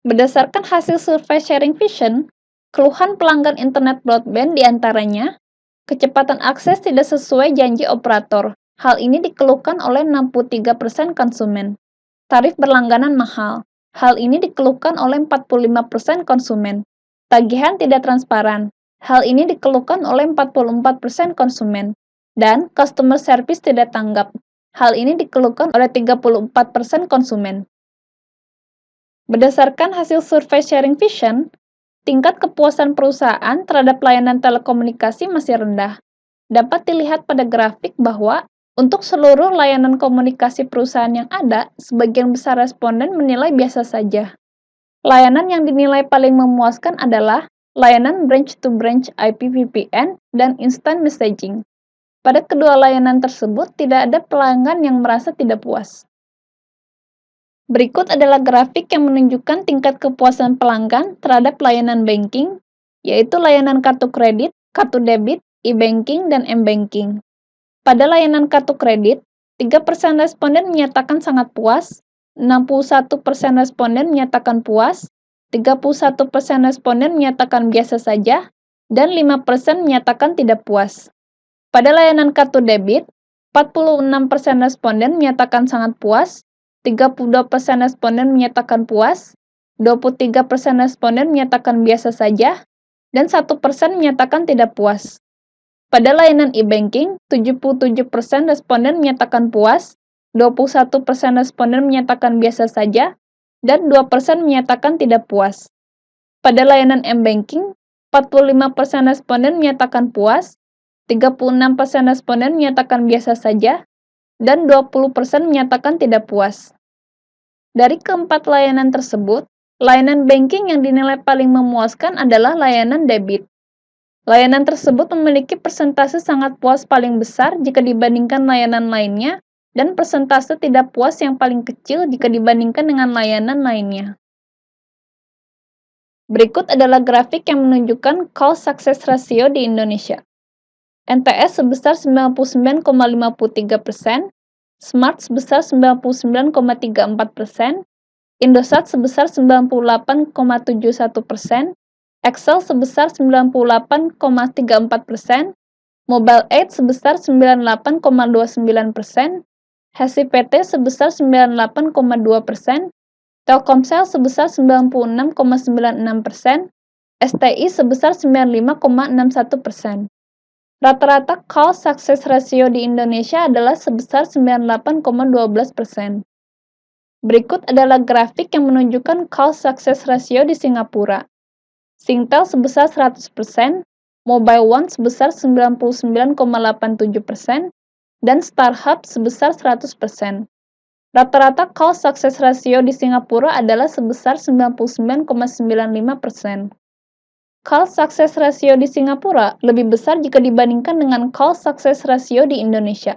Berdasarkan hasil survei Sharing Vision, keluhan pelanggan internet broadband diantaranya, kecepatan akses tidak sesuai janji operator. Hal ini dikeluhkan oleh 63% konsumen. Tarif berlangganan mahal. Hal ini dikeluhkan oleh 45% konsumen. Tagihan tidak transparan. Hal ini dikeluhkan oleh 44% konsumen. Dan customer service tidak tanggap. Hal ini dikeluhkan oleh 34% konsumen. Berdasarkan hasil survei Sharing Vision, tingkat kepuasan perusahaan terhadap layanan telekomunikasi masih rendah. Dapat dilihat pada grafik bahwa untuk seluruh layanan komunikasi perusahaan yang ada, sebagian besar responden menilai biasa saja. Layanan yang dinilai paling memuaskan adalah layanan branch-to-branch IP VPN dan instant messaging. Pada kedua layanan tersebut, tidak ada pelanggan yang merasa tidak puas. Berikut adalah grafik yang menunjukkan tingkat kepuasan pelanggan terhadap layanan banking, yaitu layanan kartu kredit, kartu debit, e-banking, dan m-banking. Pada layanan kartu kredit, 3% responden menyatakan sangat puas, 61% responden menyatakan puas, 31% responden menyatakan biasa saja, dan 5% menyatakan tidak puas. Pada layanan kartu debit, 46% responden menyatakan sangat puas, 32% responden menyatakan puas, 23% responden menyatakan biasa saja, dan 1% menyatakan tidak puas. Pada layanan e-banking, 77% responden menyatakan puas, 21% responden menyatakan biasa saja, dan 2% menyatakan tidak puas. Pada layanan m-banking, 45% responden menyatakan puas, 36% responden menyatakan biasa saja, dan 20% menyatakan tidak puas. Dari keempat layanan tersebut, layanan banking yang dinilai paling memuaskan adalah layanan debit. Layanan tersebut memiliki persentase sangat puas paling besar jika dibandingkan layanan lainnya, dan persentase tidak puas yang paling kecil jika dibandingkan dengan layanan lainnya. Berikut adalah grafik yang menunjukkan call success ratio di Indonesia. NPS sebesar 99,53%, Smart sebesar 99,34%, Indosat sebesar 98,71%, Excel sebesar 98,34%, Mobile Aid sebesar 98,29%, HSIPT sebesar 98,2%, Telkomsel sebesar 96,96%, STI sebesar 95,61%. Rata-rata call success ratio di Indonesia adalah sebesar 98,12%. Berikut adalah grafik yang menunjukkan call success ratio di Singapura. Singtel sebesar 100%, Mobile One sebesar 99,87%, dan StarHub sebesar 100%. Rata-rata call success ratio di Singapura adalah sebesar 99,95%. Call success ratio di Singapura lebih besar jika dibandingkan dengan call success ratio di Indonesia.